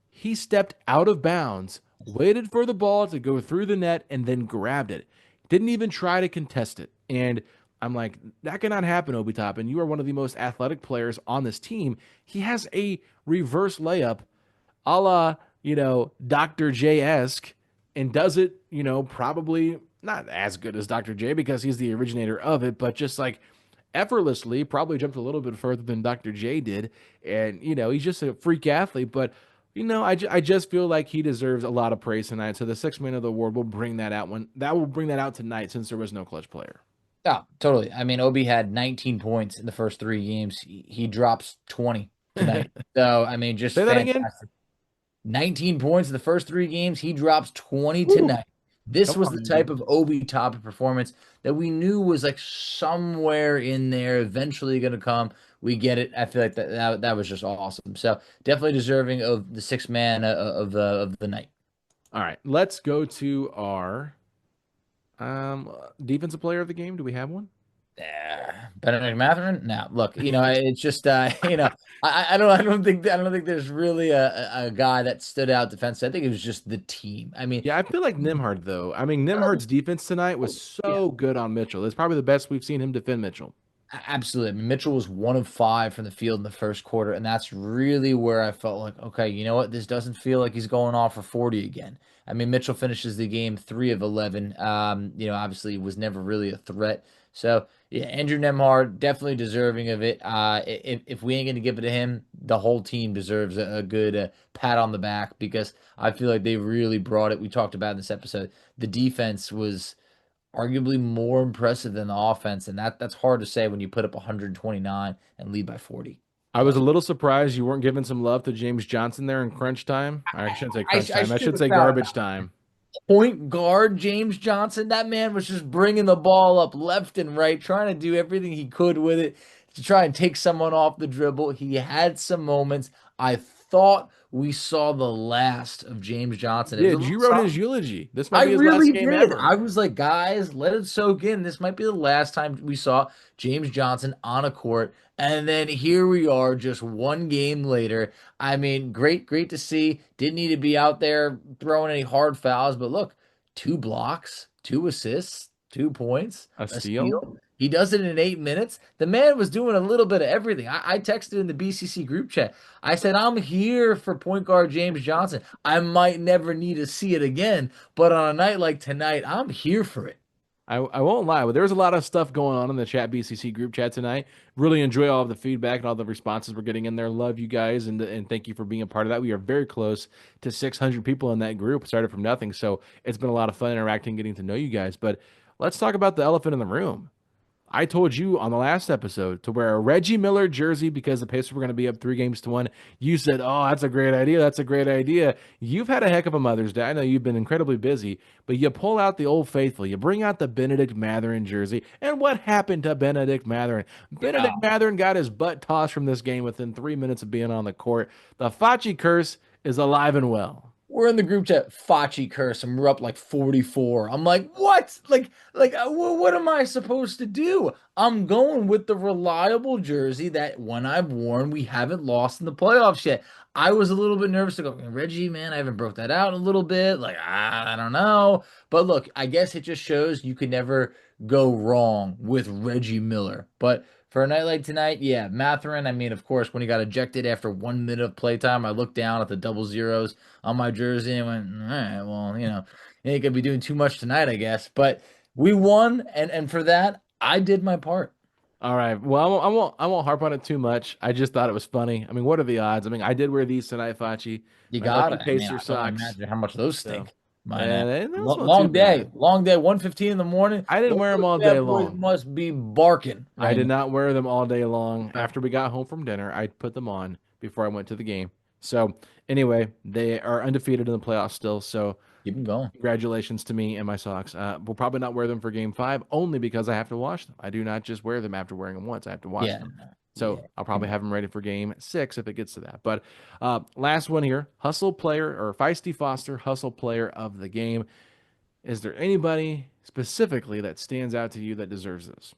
he stepped out of bounds, waited for the ball to go through the net, and then grabbed it. Didn't even try to contest it. And I'm like, that cannot happen, Obi Toppin. You are one of the most athletic players on this team. He has a reverse layup a la, Dr. J-esque and does it, probably not as good as Dr. J because he's the originator of it, but just like effortlessly, probably jumped a little bit further than Dr. J did. And, he's just a freak athlete. But, I just feel like he deserves a lot of praise tonight. So the sixth man of the award will bring that out will bring that out tonight since there was no clutch player. Oh, totally. I mean, Obi had 19 points in the first 3 games. He drops 20 tonight. So, I mean, just Say that again. fantastic. 19 points in the first 3 games. He drops 20 Woo. tonight. This Come was on, the man. type of Obi Toppin performance that we knew was like somewhere in there, eventually going to come. We get it. I feel like that was just awesome. So definitely deserving of the sixth man of the night. All right, let's go to our defensive player of the game. Do we have one? Benedict Mathurin? No, look, it's just I don't think there's really a guy that stood out defensively. I think it was just the team. I mean, Yeah, I feel like Nemhard though. I mean, Nemhard's defense tonight was yeah. so good on Mitchell. It's probably the best we've seen him defend Mitchell. Absolutely. I mean, Mitchell was 1 of 5 from the field in the first quarter, and that's really where I felt like, okay, you know what? This doesn't feel like he's going off for 40 again. I mean, Mitchell finishes the game 3 of 11. Obviously was never really a threat. So yeah, Andrew Nemhard definitely deserving of it. If we ain't gonna give it to him, the whole team deserves a good pat on the back because I feel like they really brought it. We talked about in this episode. The defense was arguably more impressive than the offense, and that's hard to say when you put up 129 and lead by 40. I was a little surprised you weren't giving some love to James Johnson there in crunch time. I shouldn't say crunch time. I should should have say found garbage time. point guard James Johnson. That man was just bringing the ball up left and right, trying to do everything he could with it to try and take someone off the dribble. He had some moments. I thought we saw the last of James Johnson. Yeah, you wrote his eulogy. This might I be his really last game did. ever. I was like, guys, let it soak in. This might be the last time we saw James Johnson on a court. And then here we are just 1 game later. I mean, great to see. Didn't need to be out there throwing any hard fouls, but look, 2 blocks, 2 assists, 2 points, A a steal? steal. He does it in 8 minutes. The man was doing a little bit of everything. I texted in the BCC group chat. I said, I'm here for point guard James Johnson. I might never need to see it again, but on a night like tonight, I'm here for it. I won't lie, but there was a lot of stuff going on in the chat BCC group chat tonight. Really enjoy all of the feedback and all the responses we're getting in there. Love you guys and thank you for being a part of that. We are very close to 600 people in that group. Started from nothing, so it's been a lot of fun interacting, getting to know you guys. But let's talk about the elephant in the room. I told you on the last episode to wear a Reggie Miller jersey because the Pacers were going to be up 3 games to 1. You said, "Oh, that's a great idea. That's a great idea." You've had a heck of a Mother's Day. I know you've been incredibly busy, but you pull out the old faithful. You bring out the Benedict Mathurin jersey. And what happened to Benedict Mathurin? Benedict Mathurin got his butt tossed from this game within 3 minutes of being on the court. The Facci curse is alive and well. We're in the group chat, Facci curse, and we're up like 44. I'm like, what? What am I supposed to do? I'm going with the reliable jersey that when I've worn, we haven't lost in the playoffs yet. I was a little bit nervous to go, Reggie, man, I haven't broke that out in a little bit. Like, I don't know. But look, I guess it just shows you could never go wrong with Reggie Miller. But for a night like tonight, yeah, Mathurin, I mean, of course, when he got ejected after 1 minute of playtime, I looked down at the double zeros on my jersey and went, all right, well, you ain't gonna be doing too much tonight, I guess. But we won, and for that, I did my part. All right. Well, I won't harp on it too much. I just thought it was funny. I mean, what are the odds? I mean, I did wear these tonight, Facci. You My got lucky it. I mean, Pacer I don't socks. imagine how much those So, stink. My and those weren't too long day, bad. 1:15 in the morning. I didn't wear them all day Bad boys long. must be barking. I did not wear them all day long. Yeah. After we got home from dinner, I put them on before I went to the game So anyway, they are undefeated in the playoffs still. So Keep them going. congratulations to me and my socks. We'll probably not wear them for game 5 only because I have to wash them. I do not just wear them after wearing them once. I have to wash Yeah. them. No, So yeah. I'll probably have them ready for game 6 if it gets to that. But last one here, hustle player or Feisty Foster, hustle player of the game. Is there anybody specifically that stands out to you that deserves this?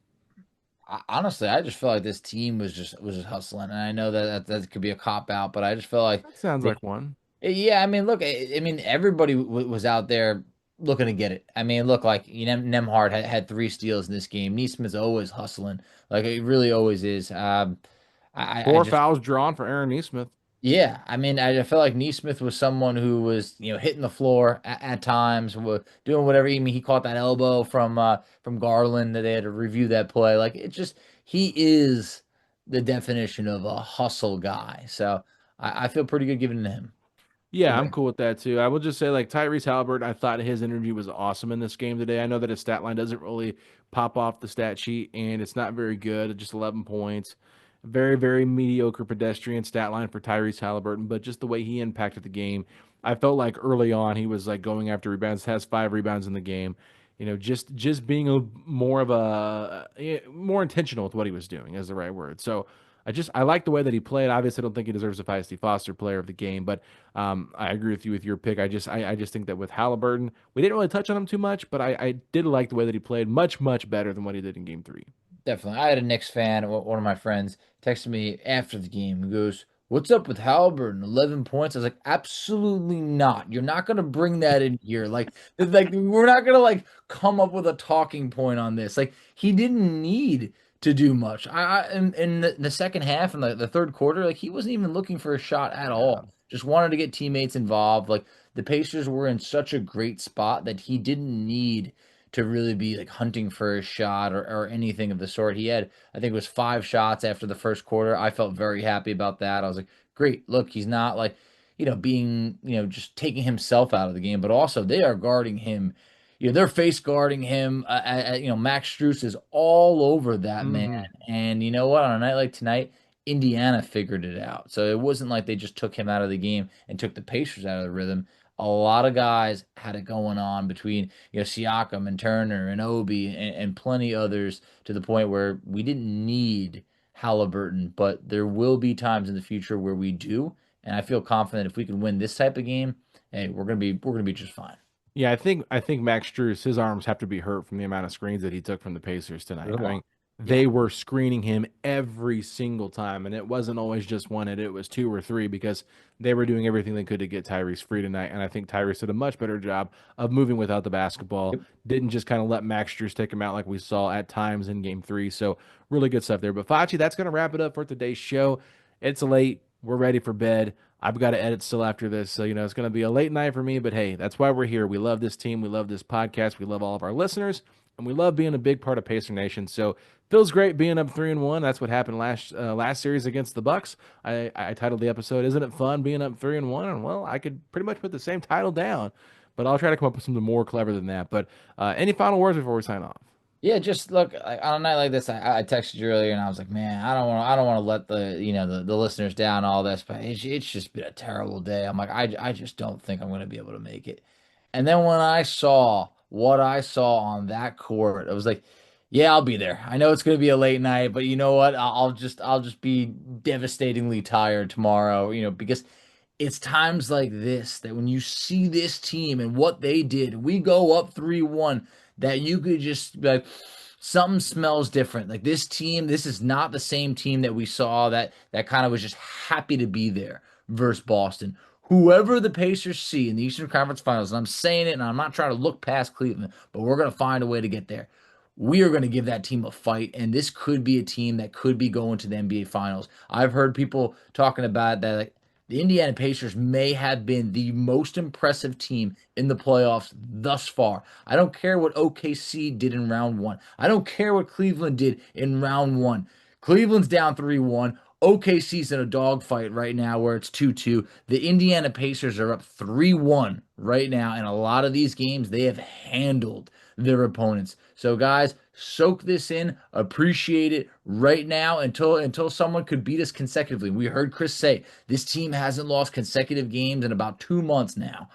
Honestly, I just feel like this team was just hustling, and I know that could be a cop out, but I just feel like That sounds they, like one. yeah. I mean, look, I mean, everybody was out there looking to get it. I mean, look, like Nemhard had 3 steals in this game. Neesmith's always hustling, like it really always is. I 4 just fouls drawn for Aaron Neesmith. Yeah, I mean, I felt like Neesmith was someone who was, hitting the floor at times, doing whatever. I mean, he caught that elbow from Garland that they had to review that play. Like it just, he is the definition of a hustle guy. So I feel pretty good giving it to him. What Yeah, about I'm cool with that too. I will just say, like Tyrese Haliburton, I thought his interview was awesome in this game today. I know that his stat line doesn't really pop off the stat sheet, and it's not very good. Just 11 points, very very mediocre pedestrian stat line for Tyrese Haliburton. But just the way he impacted the game, I felt like early on he was like going after rebounds. Has 5 rebounds in the game. Just being more of more intentional with what he was doing is the right word. So I like the way that he played. Obviously, I don't think he deserves a Feisty Foster player of the game, but I agree with you with your pick. I just think that with Halliburton, we didn't really touch on him too much, but I did like the way that he played much better than what he did in Game 3. Definitely. I had a Knicks fan, one of my friends, texted me after the game. He goes, "What's up with Haliburton? 11 points." I was like, "Absolutely not. You're not going to bring that in here. Like we're not going to like come up with a talking point on this. Like he didn't need to do much. In the second half and the third quarter, like he wasn't even looking for a shot at Yeah. all. Just wanted to get teammates involved. Like the Pacers were in such a great spot that he didn't need to really be like hunting for a shot or anything of the sort. He had, I think it was 5 shots after the first quarter. I felt very happy about that. I was like, great. Look, he's not like, being, just taking himself out of the game, but also they are guarding him. They're face guarding him. Max Strus is all over that man. Hmm. And you know what? On a night like tonight, Indiana figured it out. So it wasn't like they just took him out of the game and took the Pacers out of the rhythm. A lot of guys had it going on between Siakam and Turner and Obi and plenty others to the point where we didn't need Halliburton, but there will be times in the future where we do, and I feel confident if we can win this type of game, hey, we're gonna be just fine. Yeah, I think Max Strus, his arms have to be hurt from the amount of screens that he took from the Pacers tonight. There's a I mean, lot. Yeah. they were screening him every single time, and it wasn't always just one hit, it was 2 or 3 because they were doing everything they could to get Tyrese free tonight. And I think Tyrese did a much better job of moving without the basketball. Yep. Didn't just kind of let Max Strus take him out like we saw at times in game 3. So really good stuff there. But Facci, that's gonna wrap it up for today's show. It's late. We're ready for bed. I've got to edit still after this. So, it's going to be a late night for me, but hey, that's why we're here. We love this team. We love this podcast. We love all of our listeners, and we love being a big part of Pacer Nation. So, feels great being up 3-1. That's what happened last series against the Bucks. I titled the episode, "Isn't it fun being up 3-1?" And well, I could pretty much put the same title down, but I'll try to come up with something more clever than that. But any final words before we sign off? Yeah, just look on a night like this. I texted you earlier, and I was like, "Man, I don't want to let the listeners down. All this, but it's just been a terrible day." I'm like, I just don't think I'm going to be able to make it. And then when I saw what I saw on that court, I was like, "Yeah, I'll be there. I know it's going to be a late night, but you know what? I'll just be devastatingly tired tomorrow. Because it's times like this that when you see this team and what they did, we go up 3-1, that you could just be like, something smells different. Like this team, this is not the same team that we saw that kind of was just happy to be there versus Boston. Whoever the Pacers see in the Eastern Conference Finals, and I'm saying it and I'm not trying to look past Cleveland, but we're going to find a way to get there. We are going to give that team a fight, and this could be a team that could be going to the NBA Finals. I've heard people talking about that, like, the Indiana Pacers may have been the most impressive team in the playoffs thus far. I don't care what OKC did in round one. I don't care what Cleveland did in round one. Cleveland's down 3-1. OKC's in a dogfight right now where it's 2-2. The Indiana Pacers are up 3-1 right now, and a lot of these games they have handled their opponents. So, guys, soak this in, appreciate it right now until someone could beat us consecutively. We heard Chris say this team hasn't lost consecutive games in about 2 months now.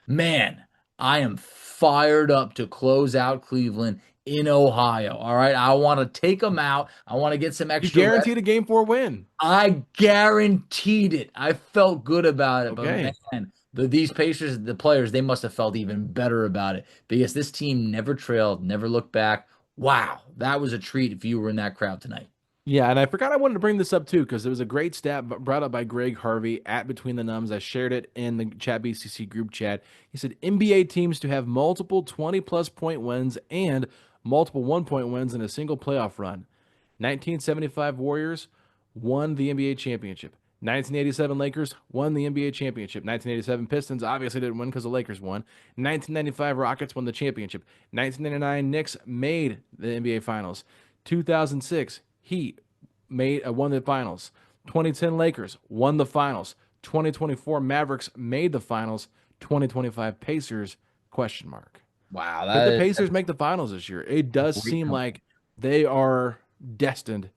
Man, I am fired up to close out Cleveland in Ohio. All right. I want to take them out. I want to get some You extra rest. guaranteed a game 4 win. I guaranteed it. I felt good about it. But Okay. man, these Pacers, the players, they must have felt even better about it because this team never trailed, never looked back. Wow. That was a treat if you were in that crowd tonight. Yeah, and I forgot I wanted to bring this up too because it was a great stat brought up by Greg Harvey at Between the Numbs. I shared it in the Chat BCC group chat. He said NBA teams to have multiple 20-plus point wins and multiple 1-point wins in a single playoff run. 1975 Warriors won the NBA championship. 1987 Lakers won the NBA championship. 1987 Pistons obviously didn't win because the Lakers won. 1995 Rockets won the championship. 1999 Knicks made the NBA Finals. 2006 Heat won the finals. 2010 Lakers won the finals. 2024 Mavericks made the finals. 2025 Pacers question mark. Wow. Could the That is Pacers make the finals this year? It does great seem company. like they are destined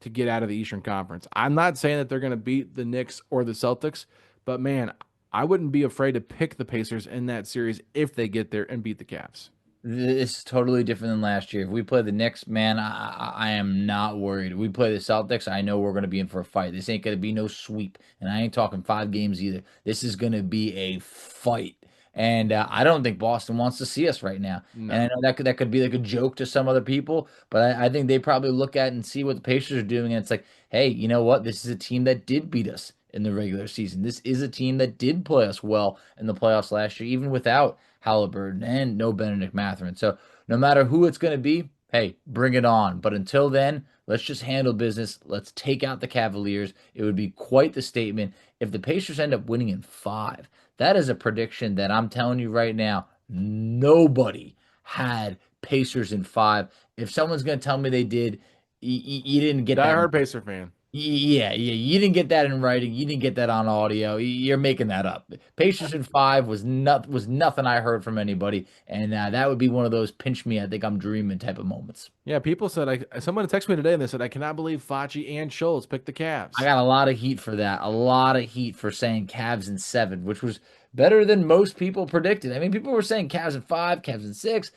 to get out of the Eastern Conference. I'm not saying that they're going to beat the Knicks or the Celtics, but man, I wouldn't be afraid to pick the Pacers in that series if they get there and beat the Cavs. It's totally different than last year. If we play the Knicks, man, I am not worried. If we play the Celtics, I know we're going to be in for a fight. This ain't going to be no sweep. And I ain't talking 5 games either. This is going to be a fight. And I don't think Boston wants to see us right now. And I No. know that could be like a joke to some other people, but I think they probably look at it and see what the Pacers are doing. And it's like, hey, you know what? This is a team that did beat us in the regular season. This is a team that did play us well in the playoffs last year, even without Haliburton and no Benedict Mathurin. So no matter who it's going to be, hey, bring it on. But until then, let's just handle business. Let's take out the Cavaliers. It would be quite the statement if the Pacers end up winning in 5. That is a prediction that I'm telling you right now, nobody had Pacers in 5. If someone's going to tell me they did, you didn't get Die that. hard Pacer fan. Yeah, you didn't get that in writing. You didn't get that on audio. You're making that up. Pacers in 5 was nothing I heard from anybody, and that would be one of those pinch me, I think I'm dreaming type of moments. Yeah, people said someone texted me today and they said I cannot believe Facci and Schultz picked the I Cavs. got a lot of heat for that. A lot of heat for saying Cavs in 7, which was better than most people predicted. I mean, people were saying Cavs in 5, Cavs in 6.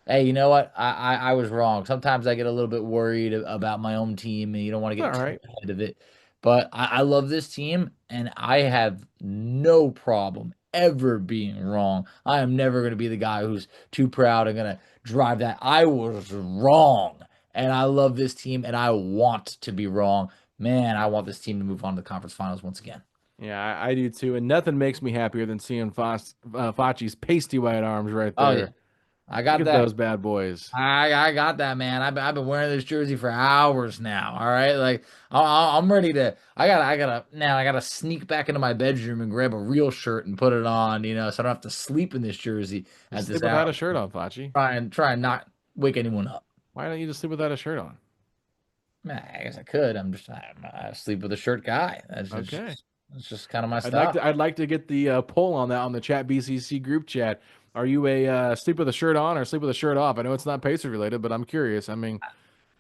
Hey, you know what? I was wrong. Sometimes I get a little bit worried about my own team, and you don't want to All get too right. ahead of it. But I love this team, and I have no problem ever being wrong. I am never going to be the guy who's too proud and going to drive that. I was wrong, and I love this team, and I want to be wrong. Man, I want this team to move on to the conference finals once again. Yeah, I do too. And nothing makes me happier than seeing Facci's pasty white arms right Oh yeah, there. I Look got at that. those bad boys. I got that, man. I've been wearing this jersey for hours now. All right, like I'm ready to. I gotta sneak back into my bedroom and grab a real shirt and put it on. So I don't have to sleep in this jersey at Just this sleep without a hour. shirt on, Facci. Try and not wake anyone up. Why don't you just sleep without a shirt on? Man, I guess I could. I'm a sleep with a shirt guy. Okay. That's just kind of my I'd like style. to I'd like to get the poll on that on the Chat BCC group chat. Are you a sleep with a shirt on or sleep with a shirt off? I know it's not Pacer related, but I'm curious. I mean,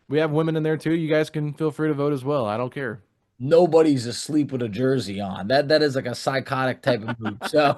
we have women in there too. You guys can feel free to vote as well. I don't care. Nobody's asleep with a jersey on. That is like a psychotic type of move. So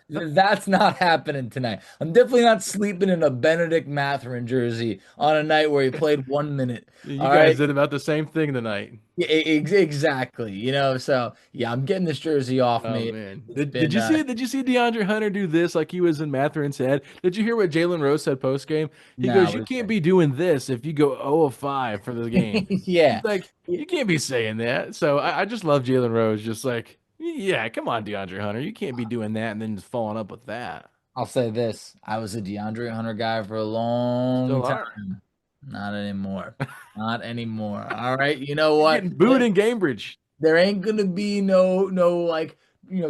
that's not happening tonight. I'm definitely not sleeping in a Benedict Mathurin jersey on a night where he played 1 minute. You All guys right. did about the same thing tonight. Yeah, exactly. So yeah, I'm getting this jersey off Oh me. man, It's did been you see DeAndre Hunter do this like he was in Matherin's head? Did you hear what Jalen Rose said post game? He nah, goes, what "You is can't it? be doing this if you go 0 of 5 for the game." Yeah. He's like, "You can't be saying that." So I just love Jalen Rose, just like, yeah, come on, DeAndre Hunter, you can't be doing that and then just following up with that. I'll say this. I was a DeAndre Hunter guy for a long Still are. time. Not anymore. Not anymore. All right. You know You're what? getting booed in Cambridge. There ain't gonna be no like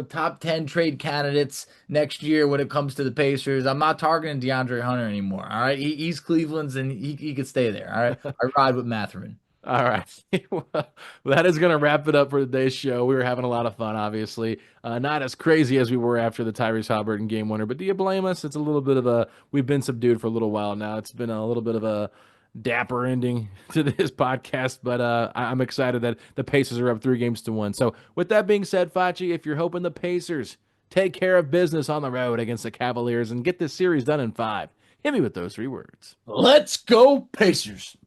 top 10 trade candidates next year when it comes to the Pacers. I'm not targeting DeAndre Hunter anymore. All right, he's Cleveland's and he could stay there. All right, I ride with Mathurin. All right. Well, that is going to wrap it up for today's show. We were having a lot of fun, obviously. Not as crazy as we were after the Tyrese Haliburton game winner, but do you blame us? It's a little bit of a, we've been subdued for a little while now. It's been a little bit of a, dapper ending to this podcast, but I'm excited that the Pacers are up 3-1. So with that being said, Facci, if you're hoping the Pacers take care of business on the road against the Cavaliers and get this series done in 5, hit me with those 3 words. Let's go, Pacers.